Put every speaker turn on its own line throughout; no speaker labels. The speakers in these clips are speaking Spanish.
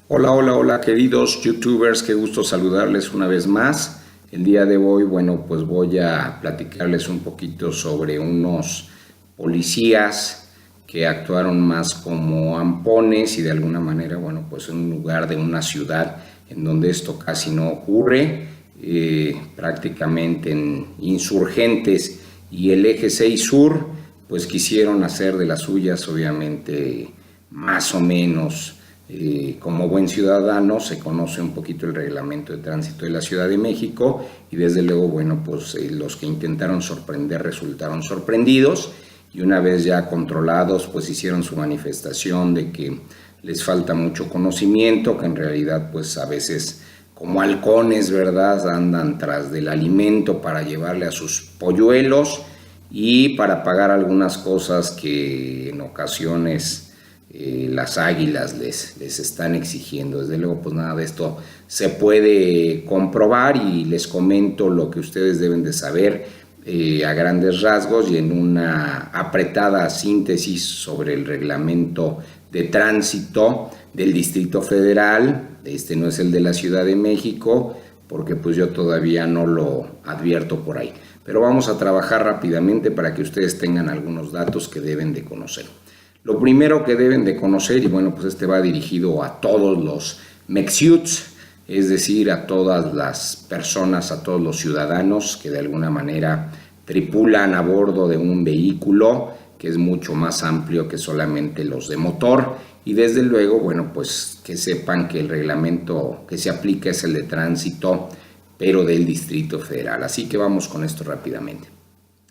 Hola, hola, hola, queridos youtubers, qué gusto saludarles una vez más. El día de hoy, bueno, pues voy a platicarles un poquito sobre unos policías que actuaron más como ampones y de alguna manera, bueno, pues en un lugar de una ciudad en donde esto casi no ocurre, prácticamente en Insurgentes y el Eje 6 Sur, pues quisieron hacer de las suyas, obviamente, más o menos. Como buen ciudadano se conoce un poquito el reglamento de tránsito de la Ciudad de México y desde luego, bueno, pues los que intentaron sorprender resultaron sorprendidos y una vez ya controlados, pues hicieron su manifestación de que les falta mucho conocimiento, que en realidad pues a veces como halcones, ¿verdad?, andan tras del alimento para llevarle a sus polluelos y para pagar algunas cosas que en ocasiones las águilas les están exigiendo. Desde luego, pues nada de esto se puede comprobar y les comento lo que ustedes deben de saber a grandes rasgos y en una apretada síntesis sobre el reglamento de tránsito del Distrito Federal. Este no es el de la Ciudad de México, porque pues yo todavía no lo advierto por ahí. Pero vamos a trabajar rápidamente para que ustedes tengan algunos datos que deben de conocer. Lo primero que deben de conocer, y bueno, pues este va dirigido a todos los mexiuts, es decir, a todas las personas, a todos los ciudadanos que de alguna manera tripulan a bordo de un vehículo que es mucho más amplio que solamente los de motor. Y desde luego, bueno, pues que sepan que el reglamento que se aplica es el de tránsito, pero del Distrito Federal. Así que vamos con esto rápidamente.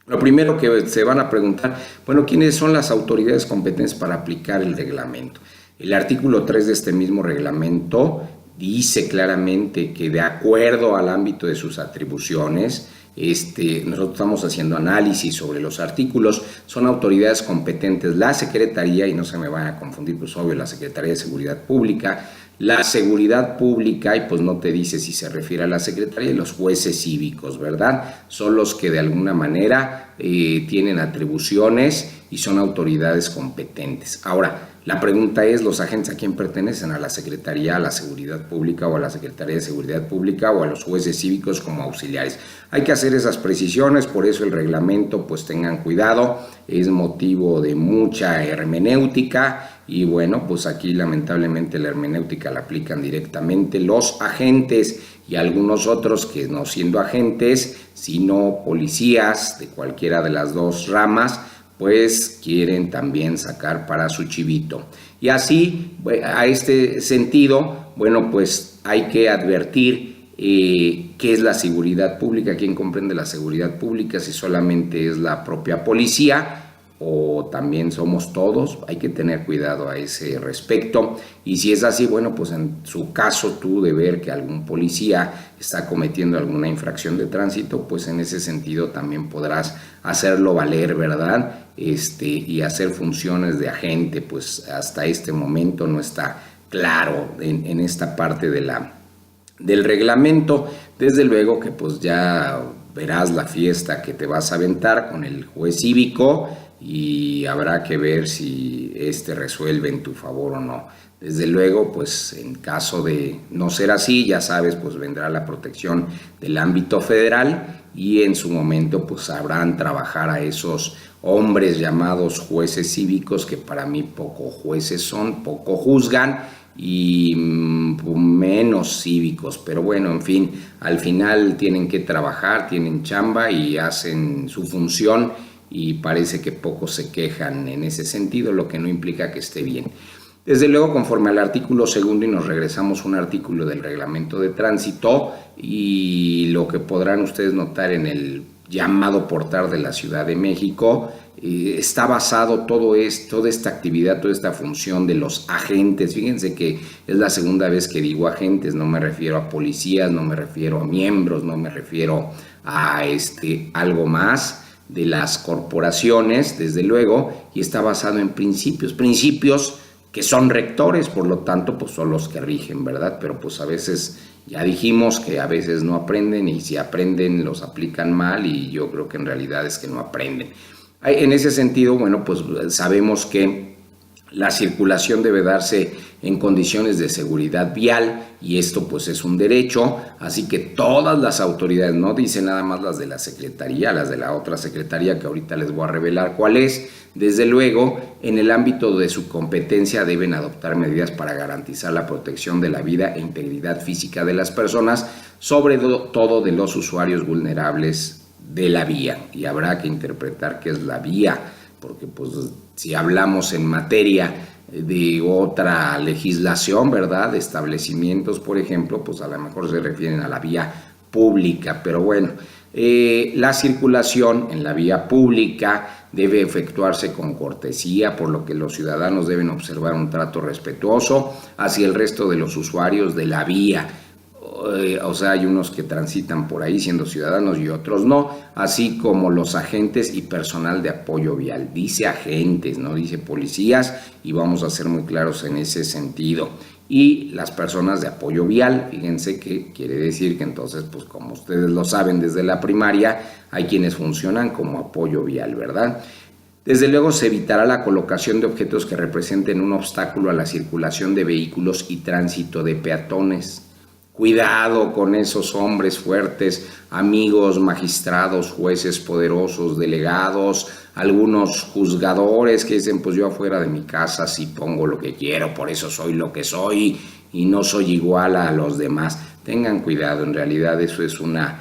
Lo primero que se van a preguntar, bueno, ¿quiénes son las autoridades competentes para aplicar el reglamento? El artículo 3 de este mismo reglamento dice claramente que de acuerdo al ámbito de sus atribuciones, nosotros estamos haciendo análisis sobre los artículos, son autoridades competentes la Secretaría, y no se me van a confundir, pues obvio, la Secretaría de Seguridad Pública, la seguridad pública, y pues no te dice si se refiere a la Secretaría, y los jueces cívicos, ¿verdad? Son los que de alguna manera tienen atribuciones y son autoridades competentes. Ahora, la pregunta es, ¿los agentes a quién pertenecen? ¿A la Secretaría, a la Seguridad Pública o a la Secretaría de Seguridad Pública o a los jueces cívicos como auxiliares? Hay que hacer esas precisiones, por eso el reglamento, pues tengan cuidado, es motivo de mucha hermenéutica y bueno, pues aquí lamentablemente la hermenéutica la aplican directamente los agentes y algunos otros que no siendo agentes, sino policías de cualquiera de las dos ramas, pues quieren también sacar para su chivito. Y así, a este sentido, bueno, pues hay que advertir qué es la seguridad pública, quién comprende la seguridad pública, si solamente es la propia policía o también somos todos. Hay que tener cuidado a ese respecto y si es así, bueno, pues en su caso tú de ver que algún policía está cometiendo alguna infracción de tránsito, pues en ese sentido también podrás hacerlo valer, ¿verdad? Y hacer funciones de agente, pues hasta este momento no está claro en esta parte del reglamento. Desde luego que pues ya verás la fiesta que te vas a aventar con el juez cívico y habrá que ver si resuelve en tu favor o no. Desde luego, pues en caso de no ser así, ya sabes, pues vendrá la protección del ámbito federal y en su momento pues sabrán trabajar a esos hombres llamados jueces cívicos que para mí poco jueces son, poco juzgan y menos cívicos, pero bueno, en fin, al final tienen que trabajar, tienen chamba y hacen su función y parece que pocos se quejan en ese sentido, lo que no implica que esté bien. Desde luego, conforme al artículo segundo, y nos regresamos a un artículo del reglamento de tránsito, y lo que podrán ustedes notar en el llamado portal de la Ciudad de México, está basado toda esta actividad, toda esta función de los agentes. Fíjense que es la segunda vez que digo agentes, no me refiero a policías, no me refiero a miembros, no me refiero a algo más de las corporaciones, desde luego, y está basado en principios que son rectores, por lo tanto, pues son los que rigen, ¿verdad? Pero pues a veces, ya dijimos que a veces no aprenden y si aprenden los aplican mal y yo creo que en realidad es que no aprenden. En ese sentido, bueno, pues sabemos que La circulación debe darse en condiciones de seguridad vial y esto pues es un derecho, así que todas las autoridades, no dice nada más las de la Secretaría, las de la otra Secretaría que ahorita les voy a revelar cuál es, desde luego en el ámbito de su competencia deben adoptar medidas para garantizar la protección de la vida e integridad física de las personas, sobre todo de los usuarios vulnerables de la vía, y habrá que interpretar qué es la vía, porque pues si hablamos en materia de otra legislación, ¿verdad? De establecimientos, por ejemplo, pues a lo mejor se refieren a la vía pública, pero bueno, la circulación en la vía pública debe efectuarse con cortesía, por lo que los ciudadanos deben observar un trato respetuoso hacia el resto de los usuarios de la vía. O sea, hay unos que transitan por ahí siendo ciudadanos y otros no, así como los agentes y personal de apoyo vial. Dice agentes, no dice policías, y vamos a ser muy claros en ese sentido. Y las personas de apoyo vial, fíjense que quiere decir que entonces, pues como ustedes lo saben desde la primaria, hay quienes funcionan como apoyo vial, ¿verdad? Desde luego se evitará la colocación de objetos que representen un obstáculo a la circulación de vehículos y tránsito de peatones. Cuidado con esos hombres fuertes, amigos, magistrados, jueces poderosos, delegados, algunos juzgadores que dicen, pues yo afuera de mi casa sí pongo lo que quiero, por eso soy lo que soy y no soy igual a los demás. Tengan cuidado, en realidad eso es una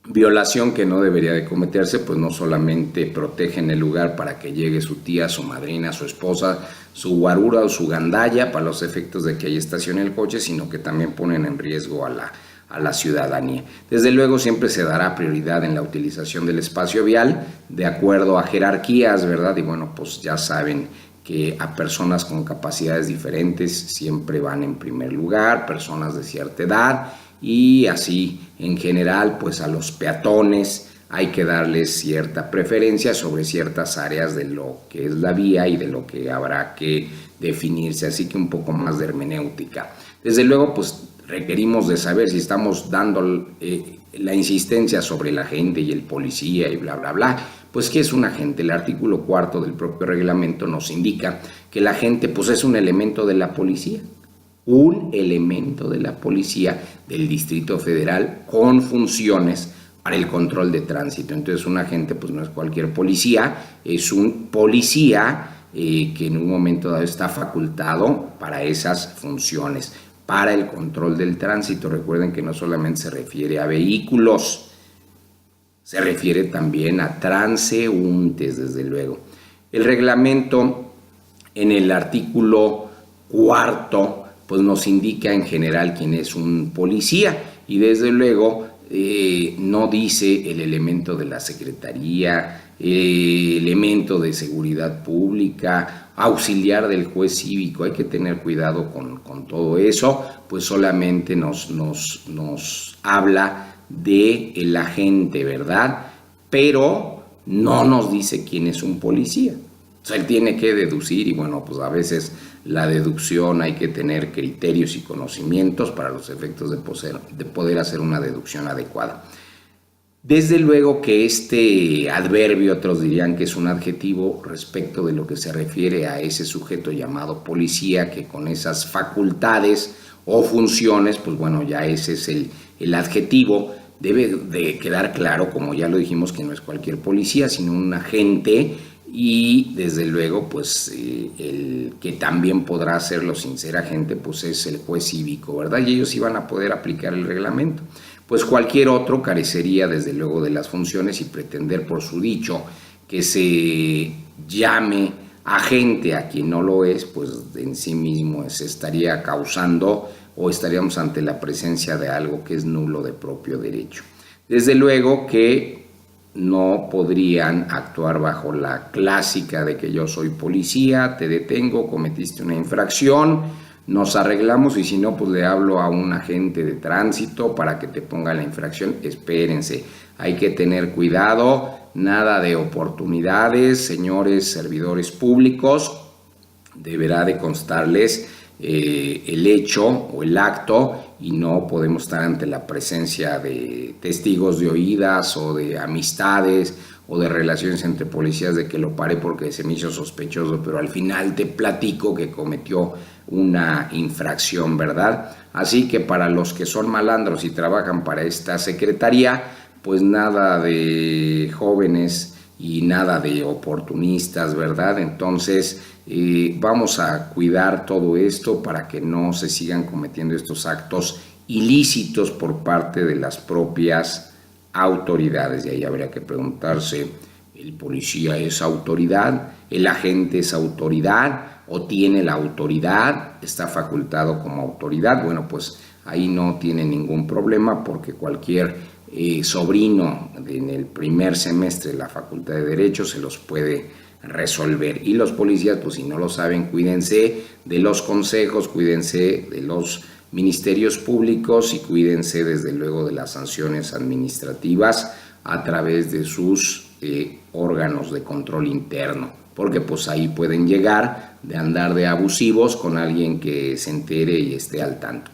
violación que no debería de cometerse, pues no solamente protegen el lugar para que llegue su tía, su madrina, su esposa, su guarura o su gandalla para los efectos de que ahí estacione el coche, sino que también ponen en riesgo a la ciudadanía. Desde luego siempre se dará prioridad en la utilización del espacio vial de acuerdo a jerarquías, ¿verdad? Y bueno, pues ya saben que a personas con capacidades diferentes siempre van en primer lugar, personas de cierta edad, y así en general pues a los peatones hay que darles cierta preferencia sobre ciertas áreas de lo que es la vía y de lo que habrá que definirse, así que un poco más de hermenéutica. Desde luego pues requerimos de saber si estamos dando la insistencia sobre el agente y el policía y bla bla bla, pues ¿qué es un agente? El artículo 4 del propio reglamento nos indica que el agente pues es un elemento de la policía, un elemento de la policía del Distrito Federal con funciones para el control de tránsito. Entonces un agente pues no es cualquier policía, es un policía que en un momento dado está facultado para esas funciones, para el control del tránsito. Recuerden que no solamente se refiere a vehículos, se refiere también a transeúntes, desde luego. El reglamento en el artículo 4 pues nos indica en general quién es un policía y desde luego no dice el elemento de la Secretaría, elemento de seguridad pública, auxiliar del juez cívico. Hay que tener cuidado con todo eso, pues solamente nos habla del agente, ¿verdad? Pero no nos dice quién es un policía. O sea, él tiene que deducir y bueno, pues a veces la deducción hay que tener criterios y conocimientos para los efectos de poder hacer una deducción adecuada. Desde luego que este adverbio, otros dirían que es un adjetivo respecto de lo que se refiere a ese sujeto llamado policía, que con esas facultades o funciones, pues bueno, ya ese es el adjetivo. Debe de quedar claro, como ya lo dijimos, que no es cualquier policía, sino un agente. Y desde luego pues el que también podrá hacerlo sin ser agente pues es el juez cívico, ¿verdad? Y ellos iban a poder aplicar el reglamento. Pues cualquier otro carecería desde luego de las funciones y pretender por su dicho que se llame agente a quien no lo es, pues en sí mismo se estaría causando o estaríamos ante la presencia de algo que es nulo de propio derecho. Desde luego que no podrían actuar bajo la clásica de que yo soy policía, te detengo, cometiste una infracción, nos arreglamos y si no, pues le hablo a un agente de tránsito para que te ponga la infracción. Espérense, hay que tener cuidado, nada de oportunidades, señores servidores públicos, deberá de constarles el hecho o el acto y no podemos estar ante la presencia de testigos de oídas o de amistades o de relaciones entre policías de que lo paré porque se me hizo sospechoso, pero al final te platico que cometió una infracción, ¿verdad? Así que para los que son malandros y trabajan para esta secretaría, pues nada de jóvenes y nada de oportunistas, ¿verdad? Entonces vamos a cuidar todo esto para que no se sigan cometiendo estos actos ilícitos por parte de las propias autoridades. Y ahí habría que preguntarse, ¿el policía es autoridad? ¿El agente es autoridad? ¿O tiene la autoridad? ¿Está facultado como autoridad? Bueno, pues ahí no tiene ningún problema porque cualquier sobrino en el primer semestre de la Facultad de Derecho se los puede resolver. Y los policías, pues si no lo saben, cuídense de los consejos, cuídense de los ministerios públicos y cuídense desde luego de las sanciones administrativas a través de sus órganos de control interno, porque pues ahí pueden llegar de andar de abusivos con alguien que se entere y esté al tanto.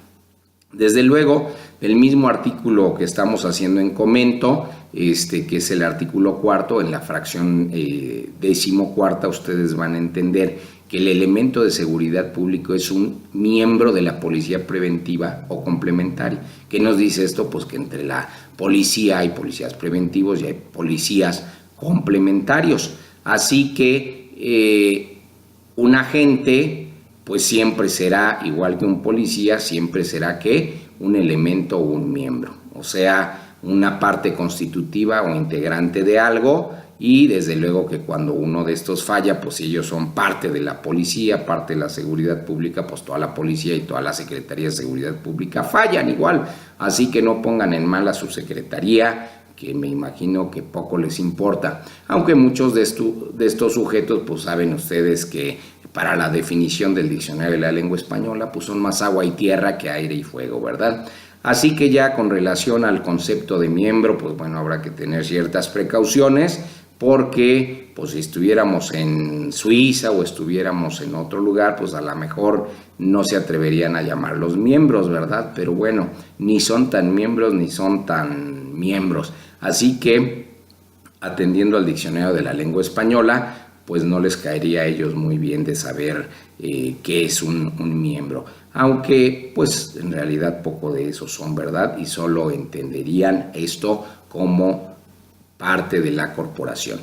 Desde luego, el mismo artículo que estamos haciendo en comento, que es el artículo 4, en la fracción 14ª, ustedes van a entender que el elemento de seguridad público es un miembro de la policía preventiva o complementaria. ¿Qué nos dice esto? Pues que entre la policía hay policías preventivos y hay policías complementarios. Así que un agente pues siempre será, igual que un policía, siempre será ¿qué? Un elemento o un miembro, o sea, una parte constitutiva o integrante de algo, y desde luego que cuando uno de estos falla, pues si ellos son parte de la policía, parte de la seguridad pública, pues toda la policía y toda la Secretaría de Seguridad Pública fallan igual, así que no pongan en mal a su secretaría, que me imagino que poco les importa, aunque muchos de estos sujetos, pues saben ustedes que para la definición del diccionario de la lengua española, pues son más agua y tierra que aire y fuego, ¿verdad? Así que ya con relación al concepto de miembro, pues bueno, habrá que tener ciertas precauciones, porque pues si estuviéramos en Suiza o estuviéramos en otro lugar, pues a lo mejor no se atreverían a llamarlos miembros, ¿verdad? Pero bueno, ni son tan miembros ni son tan miembros. Así que, atendiendo al diccionario de la lengua española, pues no les caería a ellos muy bien de saber qué es un miembro. Aunque, pues en realidad poco de eso son, ¿verdad? Y solo entenderían esto como parte de la corporación.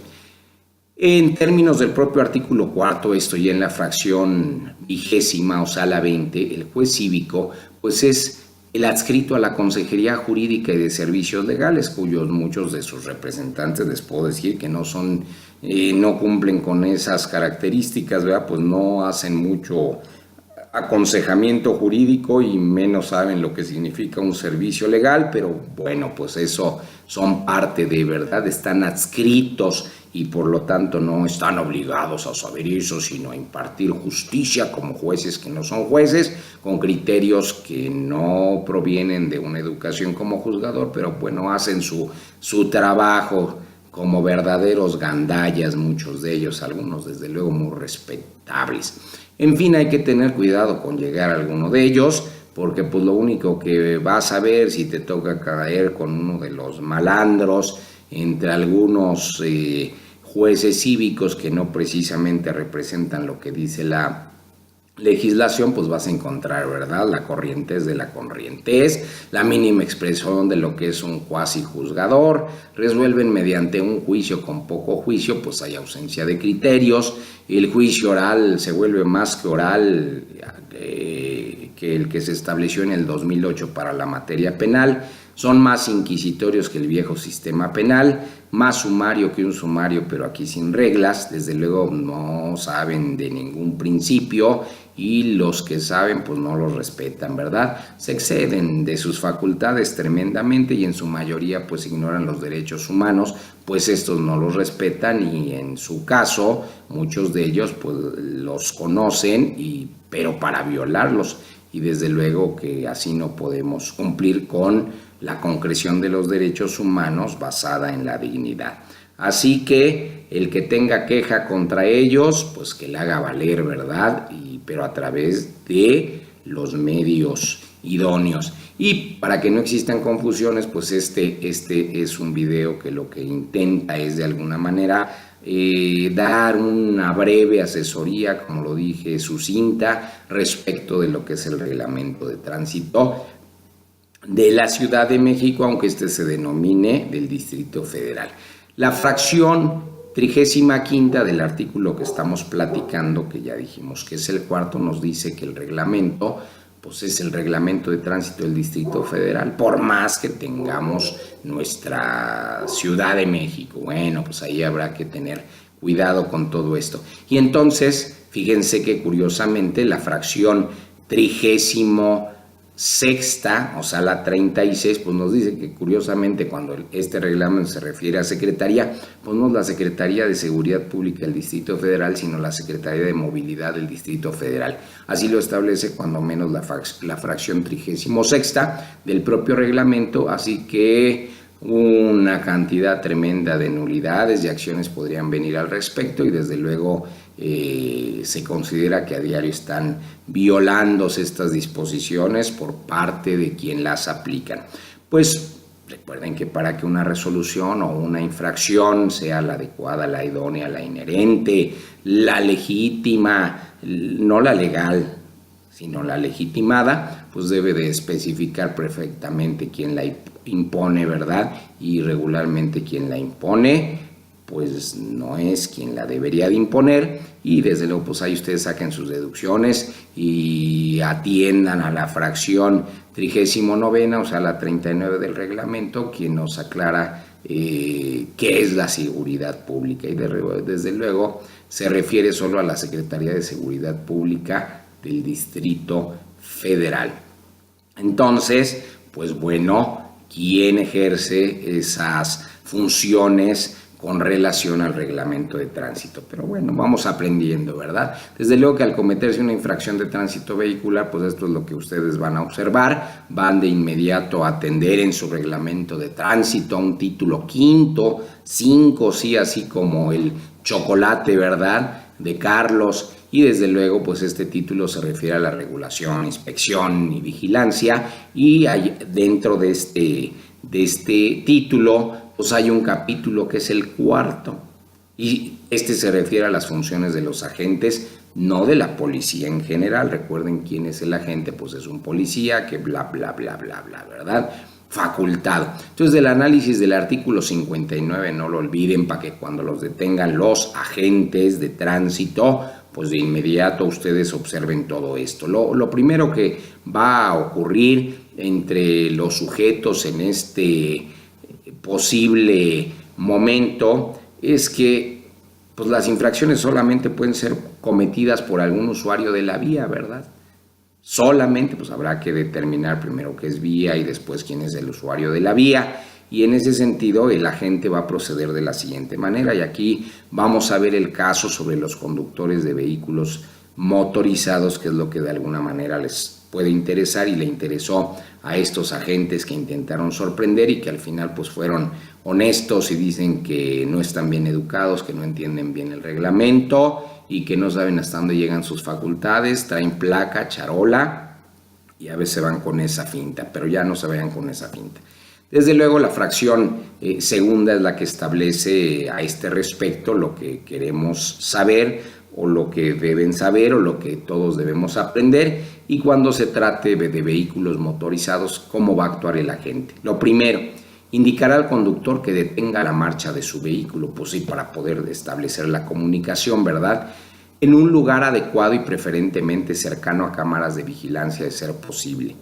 En términos del propio artículo 4, esto ya en la fracción 20ª, o sea, la 20, el juez cívico, pues es el adscrito a la Consejería Jurídica y de Servicios Legales, cuyos muchos de sus representantes, les puedo decir que no cumplen con esas características, ¿verdad? Pues no hacen mucho aconsejamiento jurídico y menos saben lo que significa un servicio legal, pero bueno, pues eso son parte de, ¿verdad? Están adscritos y por lo tanto no están obligados a saber eso, sino a impartir justicia como jueces que no son jueces, con criterios que no provienen de una educación como juzgador, pero bueno, hacen su trabajo como verdaderos gandallas, muchos de ellos, algunos desde luego muy respetables. En fin, hay que tener cuidado con llegar a alguno de ellos, porque pues lo único que vas a ver si te toca caer con uno de los malandros, entre algunos jueces cívicos que no precisamente representan lo que dice la legislación, pues vas a encontrar, ¿verdad? La corrientez de la corrientez, la mínima expresión de lo que es un cuasi juzgador, resuelven mediante un juicio con poco juicio, pues hay ausencia de criterios, el juicio oral se vuelve más que oral que el que se estableció en el 2008 para la materia penal, son más inquisitorios que el viejo sistema penal, más sumario que un sumario, pero aquí sin reglas, desde luego no saben de ningún principio y los que saben pues no los respetan, ¿verdad? Se exceden de sus facultades tremendamente y en su mayoría pues ignoran los derechos humanos, pues estos no los respetan y en su caso muchos de ellos pues los conocen pero para violarlos, y desde luego que así no podemos cumplir con la concreción de los derechos humanos basada en la dignidad. Así que el que tenga queja contra ellos, pues que la haga valer, ¿verdad? Pero a través de los medios idóneos. Y para que no existan confusiones, pues este es un video que lo que intenta es de alguna manera dar una breve asesoría, como lo dije, sucinta, respecto de lo que es el reglamento de tránsito de la Ciudad de México, aunque este se denomine del Distrito Federal. La fracción 35ª del artículo que estamos platicando, que ya dijimos que es el cuarto, nos dice que el reglamento pues es el reglamento de tránsito del Distrito Federal, por más que tengamos nuestra Ciudad de México. Bueno, pues ahí habrá que tener cuidado con todo esto. Y entonces, fíjense que curiosamente la fracción 36ª, o sea, la 36, pues nos dice que curiosamente cuando este reglamento se refiere a Secretaría, pues no es la Secretaría de Seguridad Pública del Distrito Federal, sino la Secretaría de Movilidad del Distrito Federal. Así lo establece cuando menos la fracción 36ª del propio reglamento, así que una cantidad tremenda de nulidades y acciones podrían venir al respecto y desde luego se considera que a diario están violándose estas disposiciones por parte de quien las aplican. Pues recuerden que para que una resolución o una infracción sea la adecuada, la idónea, la inherente, la legítima, no la legal, sino la legitimada, pues debe de especificar perfectamente quién la impone, ¿verdad? Y regularmente quien la impone pues no es quien la debería de imponer y desde luego pues ahí ustedes saquen sus deducciones y atiendan a la fracción 39ª, o sea la 39 del reglamento, quien nos aclara qué es la seguridad pública y desde luego se refiere solo a la Secretaría de Seguridad Pública del Distrito Federal. Entonces, pues bueno, ¿quién ejerce esas funciones con relación al reglamento de tránsito? Pero bueno, vamos aprendiendo, ¿verdad? Desde luego que al cometerse una infracción de tránsito vehicular, pues esto es lo que ustedes van a observar, van de inmediato a atender en su reglamento de tránsito a un título 5, sí, así como el chocolate, ¿verdad?, de Carlos, y desde luego pues este título se refiere a la regulación, inspección y vigilancia, y hay, dentro de este título pues hay un capítulo que es el cuarto y este se refiere a las funciones de los agentes, no de la policía en general. Recuerden quién es el agente, pues es un policía que bla bla bla bla bla, ¿verdad? Facultado. Entonces del análisis del artículo 59 no lo olviden para que cuando los detengan los agentes de tránsito pues de inmediato ustedes observen todo esto. Lo primero que va a ocurrir entre los sujetos en este posible momento es que pues las infracciones solamente pueden ser cometidas por algún usuario de la vía, ¿verdad? Solamente pues habrá que determinar primero qué es vía y después quién es el usuario de la vía, y en ese sentido el agente va a proceder de la siguiente manera, y aquí vamos a ver el caso sobre los conductores de vehículos motorizados, que es lo que de alguna manera les puede interesar y le interesó a estos agentes que intentaron sorprender y que al final pues fueron honestos y dicen que no están bien educados, que no entienden bien el reglamento y que no saben hasta dónde llegan sus facultades, traen placa, charola y a veces van con esa finta, pero ya no se vayan con esa finta. Desde luego la fracción segunda es la que establece a este respecto lo que queremos saber o lo que deben saber o lo que todos debemos aprender, y cuando se trate de vehículos motorizados, cómo va a actuar el agente. Lo primero, indicará al conductor que detenga la marcha de su vehículo, pues sí, para poder establecer la comunicación, ¿verdad?, en un lugar adecuado y preferentemente cercano a cámaras de vigilancia de ser posible.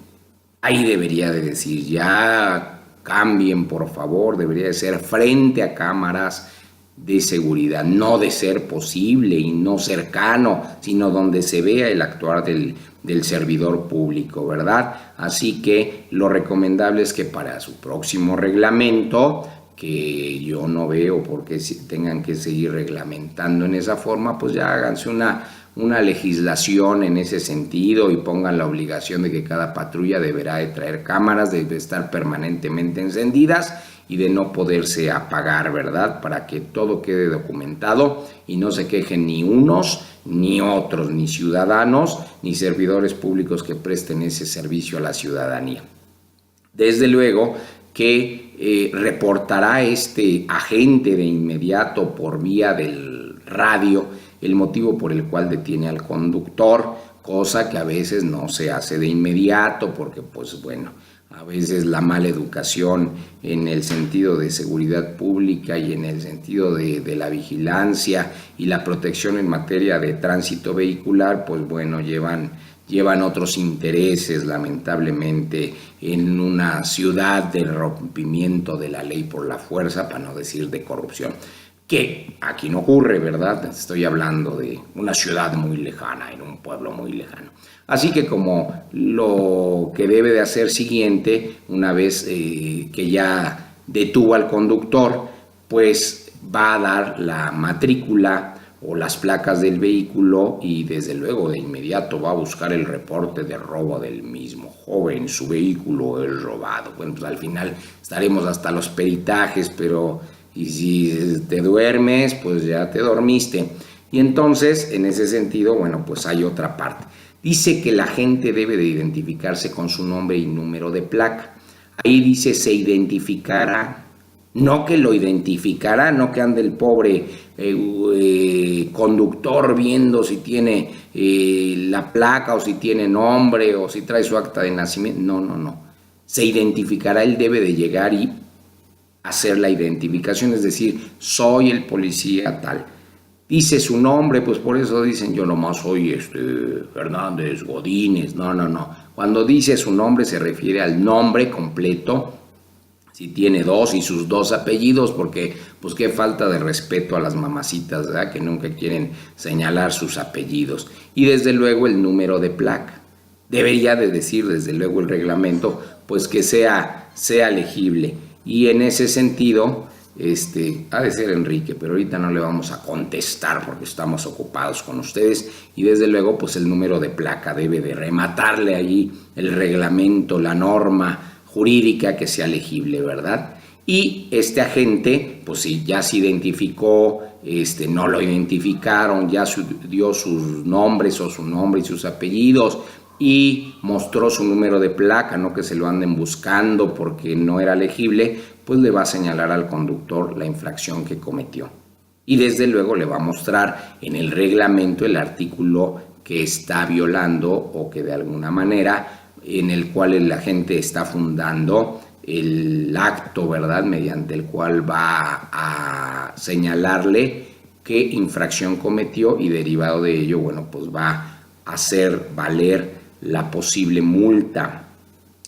Ahí debería de decir, ya cambien por favor, debería de ser frente a cámaras de seguridad, no de ser posible y no cercano, sino donde se vea el actuar del servidor público, ¿verdad? Así que lo recomendable es que para su próximo reglamento, que yo no veo por qué tengan que seguir reglamentando en esa forma, pues ya háganse una legislación en ese sentido y pongan la obligación de que cada patrulla deberá de traer cámaras, debe estar permanentemente encendidas y de no poderse apagar, ¿verdad?, para que todo quede documentado y no se quejen ni unos ni otros, ni ciudadanos, ni servidores públicos que presten ese servicio a la ciudadanía. Desde luego que reportará este agente de inmediato por vía del radio el motivo por el cual detiene al conductor, cosa que a veces no se hace de inmediato porque, pues bueno, a veces la mala educación en el sentido de seguridad pública y en el sentido de la vigilancia y la protección en materia de tránsito vehicular, pues bueno, llevan otros intereses, lamentablemente, en una ciudad de rompimiento de la ley por la fuerza, para no decir de corrupción, que aquí no ocurre, ¿verdad? Estoy hablando de una ciudad muy lejana, en un pueblo muy lejano. Así que como lo que debe de hacer siguiente, una vez que ya detuvo al conductor, pues va a dar la matrícula o las placas del vehículo y desde luego de inmediato va a buscar el reporte de robo del mismo. Joven, su vehículo es robado. Bueno, pues al final estaremos hasta los peritajes, pero y si te duermes, pues ya te dormiste. Y entonces, en ese sentido, bueno, pues hay otra parte. Dice que la gente debe de identificarse con su nombre y número de placa. Ahí dice se identificará, no que lo identificará, no que ande el pobre conductor viendo si tiene la placa o si tiene nombre o si trae su acta de nacimiento. No. Se identificará, él debe de llegar y hacer la identificación, es decir, soy el policía tal. Dice su nombre, pues por eso dicen yo nomás soy Fernández Godínez. No. Cuando dice su nombre se refiere al nombre completo, si tiene dos y sus dos apellidos, porque pues qué falta de respeto a las mamacitas, ¿verdad? Que nunca quieren señalar sus apellidos. Y desde luego el número de placa. Debería de decir desde luego el reglamento, pues que sea legible. Y en ese sentido, ha de ser Enrique, pero ahorita no le vamos a contestar porque estamos ocupados con ustedes. Y desde luego, pues el número de placa debe de rematarle allí el reglamento, la norma jurídica que sea legible, ¿verdad? Y este agente, pues si ya se identificó, no lo identificaron, ya dio sus nombres o su nombre y sus apellidos y mostró su número de placa, no que se lo anden buscando porque no era legible, pues le va a señalar al conductor la infracción que cometió. Y desde luego le va a mostrar en el reglamento el artículo que está violando o que de alguna manera en el cual el agente está fundando el acto, ¿verdad?, mediante el cual va a señalarle qué infracción cometió y derivado de ello, bueno, pues va a hacer valer la posible multa.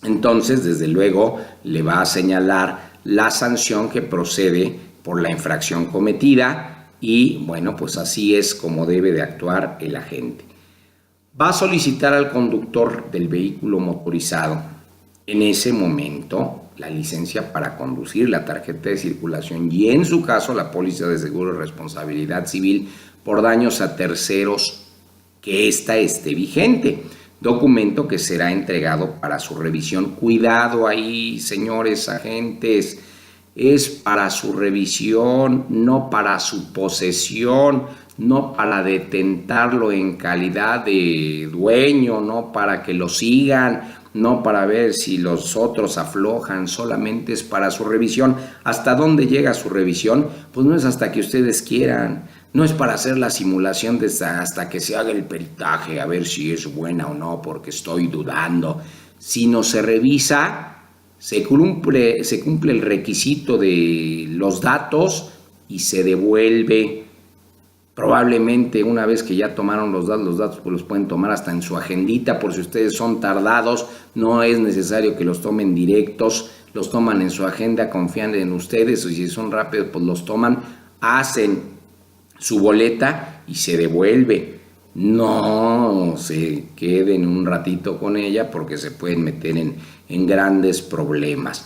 Entonces, desde luego, le va a señalar la sanción que procede por la infracción cometida y, bueno, pues así es como debe de actuar el agente. Va a solicitar al conductor del vehículo motorizado en ese momento la licencia para conducir, la tarjeta de circulación y en su caso la póliza de seguro de responsabilidad civil por daños a terceros que ésta esté vigente, documento que será entregado para su revisión. Cuidado ahí, señores agentes, es para su revisión, no para su posesión, no para detentarlo en calidad de dueño, no para que lo sigan, no para ver si los otros aflojan, solamente es para su revisión. ¿Hasta dónde llega su revisión? Pues no es hasta que ustedes quieran, no es para hacer la simulación de hasta que se haga el peritaje, a ver si es buena o no, porque estoy dudando, sino se revisa, se cumple el requisito de los datos y se devuelve. Probablemente una vez que ya tomaron los datos pues los pueden tomar hasta en su agendita, por si ustedes son tardados, no es necesario que los tomen directos, los toman en su agenda, confían en ustedes, o si son rápidos pues los toman, hacen su boleta y se devuelve. No se queden un ratito con ella porque se pueden meter en grandes problemas.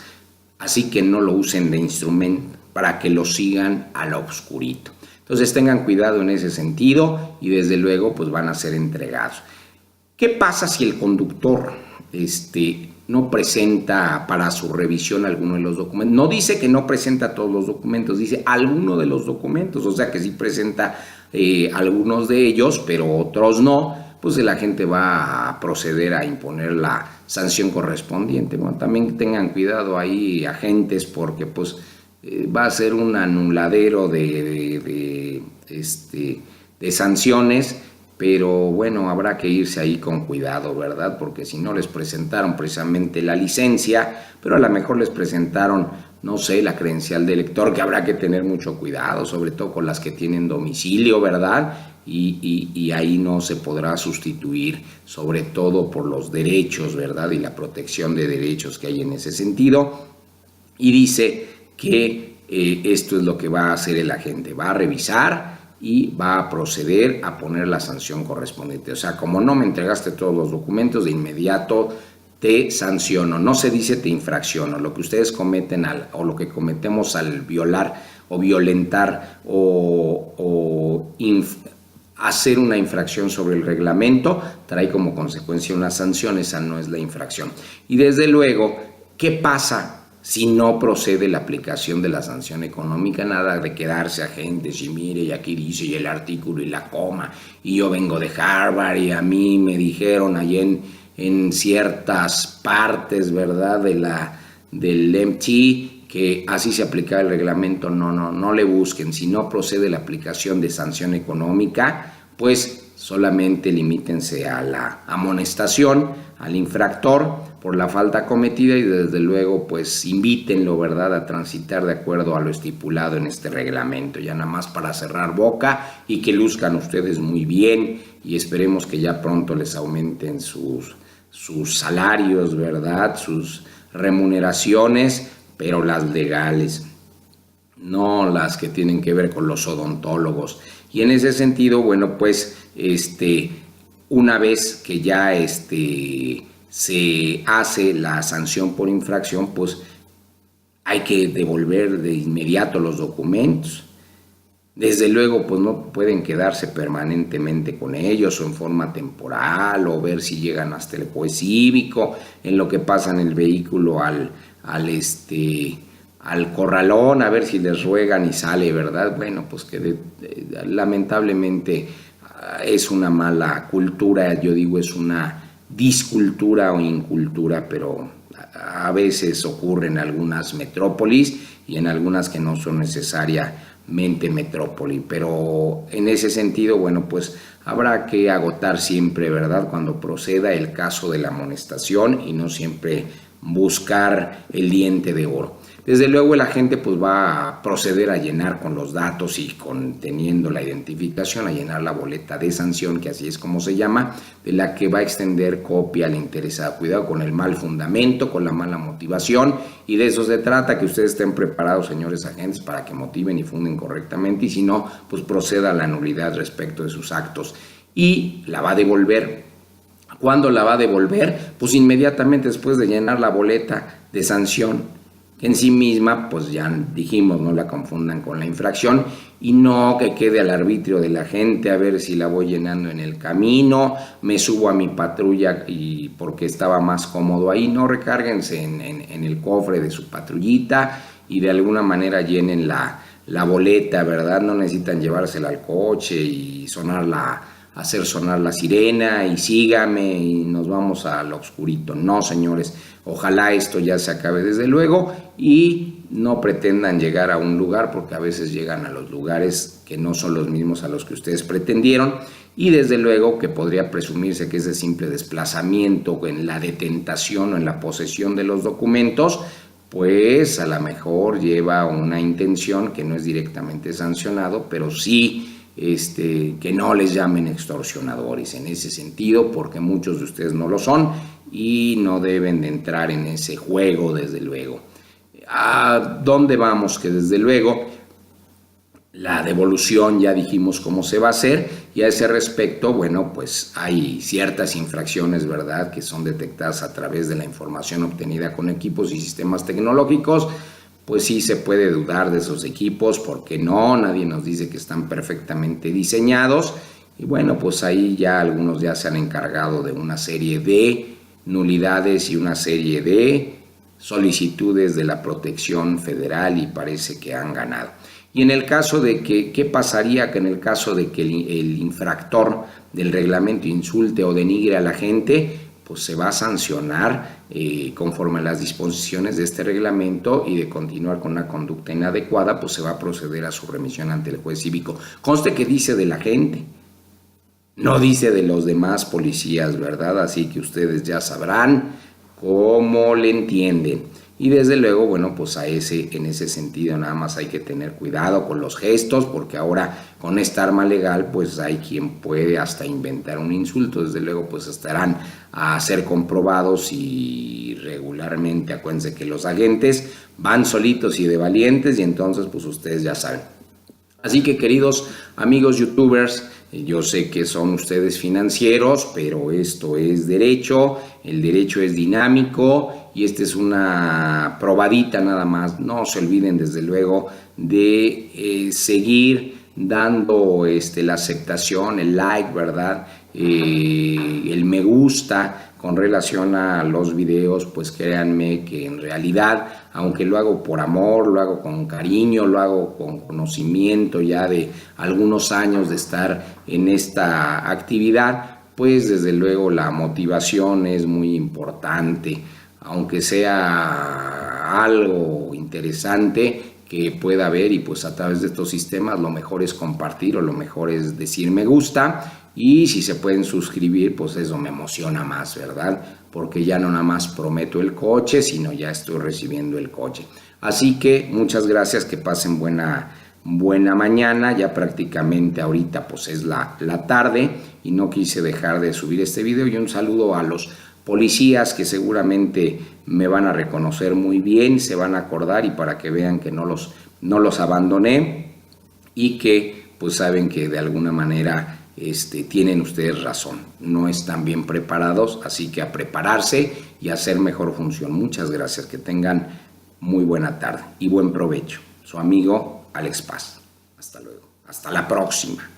Así que no lo usen de instrumento para que lo sigan a lo oscurito. Entonces tengan cuidado en ese sentido y desde luego pues van a ser entregados. ¿Qué pasa si el conductor no presenta para su revisión alguno de los documentos? No dice que no presenta todos los documentos, dice alguno de los documentos, o sea que sí presenta algunos de ellos, pero otros no, pues la gente va a proceder a imponer la sanción correspondiente. Bueno, también tengan cuidado ahí, agentes, porque pues va a ser un anuladero de sanciones, pero bueno, habrá que irse ahí con cuidado, ¿verdad? Porque si no les presentaron precisamente la licencia, pero a lo mejor les presentaron, no sé, la credencial de elector, que habrá que tener mucho cuidado, sobre todo con las que tienen domicilio, ¿verdad? Y ahí no se podrá sustituir, sobre todo por los derechos, ¿verdad? Y la protección de derechos que hay en ese sentido. Y dice que esto es lo que va a hacer el agente, va a revisar y va a proceder a poner la sanción correspondiente. O sea, como no me entregaste todos los documentos, de inmediato te sanciono. No se dice te infracciono. Lo que ustedes cometen o lo que cometemos al violar o violentar o hacer una infracción sobre el reglamento trae como consecuencia una sanción. Esa no es la infracción. Y desde luego, ¿qué pasa si no procede la aplicación de la sanción económica? Nada de quedarse agentes y mire, y aquí dice, y el artículo y la coma, y yo vengo de Harvard y a mí me dijeron allí en ciertas partes, ¿verdad?, del MT, que así se aplica el reglamento. No le busquen. Si no procede la aplicación de sanción económica, pues solamente limítense a la amonestación al infractor por la falta cometida y desde luego pues invítenlo, ¿verdad?, a transitar de acuerdo a lo estipulado en este reglamento. Ya nada más para cerrar boca y que luzcan ustedes muy bien, y esperemos que ya pronto les aumenten sus salarios, ¿verdad?, sus remuneraciones, pero las legales, no las que tienen que ver con los odontólogos. Y en ese sentido, bueno, pues una vez que ya se hace la sanción por infracción, pues hay que devolver de inmediato los documentos. Desde luego, pues no pueden quedarse permanentemente con ellos o en forma temporal, o ver si llegan hasta el juez cívico, en lo que pasan el vehículo al corralón, a ver si les ruegan y sale, ¿verdad? Bueno, pues que lamentablemente es una mala cultura, yo digo, es una discultura o incultura, pero a veces ocurre en algunas metrópolis y en algunas que no son necesariamente metrópoli. Pero en ese sentido, bueno, pues habrá que agotar siempre, ¿verdad?, cuando proceda el caso de la amonestación, y no siempre buscar el diente de oro. Desde luego el agente pues va a proceder a llenar con los datos y teniendo la identificación, a llenar la boleta de sanción, que así es como se llama, de la que va a extender copia al interesado. Cuidado con el mal fundamento, con la mala motivación, y de eso se trata, que ustedes estén preparados, señores agentes, para que motiven y funden correctamente, y si no, pues proceda a la nulidad respecto de sus actos. Y la va a devolver. ¿Cuándo la va a devolver? Pues inmediatamente después de llenar la boleta de sanción, que en sí misma, pues ya dijimos, no la confundan con la infracción, y no que quede al arbitrio de la gente a ver si la voy llenando en el camino, me subo a mi patrulla y porque estaba más cómodo ahí. No, recárguense en el cofre de su patrullita y de alguna manera llenen la boleta, ¿verdad? No necesitan llevársela al coche y hacer sonar la sirena y sígame y nos vamos al oscurito. No, señores, ojalá esto ya se acabe desde luego, y no pretendan llegar a un lugar, porque a veces llegan a los lugares que no son los mismos a los que ustedes pretendieron, y desde luego que podría presumirse que ese simple desplazamiento en la detentación o en la posesión de los documentos, pues a lo mejor lleva una intención que no es directamente sancionado, pero sí que no les llamen extorsionadores en ese sentido, porque muchos de ustedes no lo son y no deben de entrar en ese juego, desde luego. ¿A dónde vamos? Que desde luego la devolución ya dijimos cómo se va a hacer, y a ese respecto, bueno, pues hay ciertas infracciones, ¿verdad?, que son detectadas a través de la información obtenida con equipos y sistemas tecnológicos. Pues sí se puede dudar de esos equipos, porque no, nadie nos dice que están perfectamente diseñados, y bueno, pues ahí ya algunos ya se han encargado de una serie de nulidades y una serie de solicitudes de la protección federal, y parece que han ganado. Y en el caso de que, ¿qué pasaría que en el caso de que el infractor del reglamento insulte o denigre a la gente? Pues se va a sancionar conforme a las disposiciones de este reglamento, y de continuar con una conducta inadecuada, pues se va a proceder a su remisión ante el juez cívico. Conste que dice de la gente, no dice de los demás policías, ¿verdad? Así que ustedes ya sabrán cómo le entienden. Y desde luego, bueno, pues en ese sentido nada más hay que tener cuidado con los gestos, porque ahora con esta arma legal pues hay quien puede hasta inventar un insulto. Desde luego pues estarán a ser comprobados, y regularmente acuérdense que los agentes van solitos y de valientes, y entonces pues ustedes ya saben. Así que, queridos amigos youtubers, yo sé que son ustedes financieros, pero esto es derecho, el derecho es dinámico, y esta es una probadita nada más. No se olviden desde luego de seguir dando la aceptación, el like, ¿verdad? El me gusta con relación a los videos. Pues créanme que en realidad, aunque lo hago por amor, lo hago con cariño, lo hago con conocimiento ya de algunos años de estar en esta actividad, pues desde luego la motivación es muy importante. Aunque sea algo interesante que pueda haber, y pues a través de estos sistemas lo mejor es compartir, o lo mejor es decir me gusta, y si se pueden suscribir, pues eso me emociona más, ¿verdad? Porque ya no nada más prometo el coche, sino ya estoy recibiendo el coche. Así que muchas gracias, que pasen buena mañana. Ya prácticamente ahorita pues es la tarde, y no quise dejar de subir este video. Y un saludo a los policías que seguramente me van a reconocer muy bien, se van a acordar, y para que vean que no los abandoné, y que pues saben que de alguna manera tienen ustedes razón, no están bien preparados, así que a prepararse y a hacer mejor función. Muchas gracias, que tengan muy buena tarde y buen provecho. Su amigo Alex Paz. Hasta luego, hasta la próxima.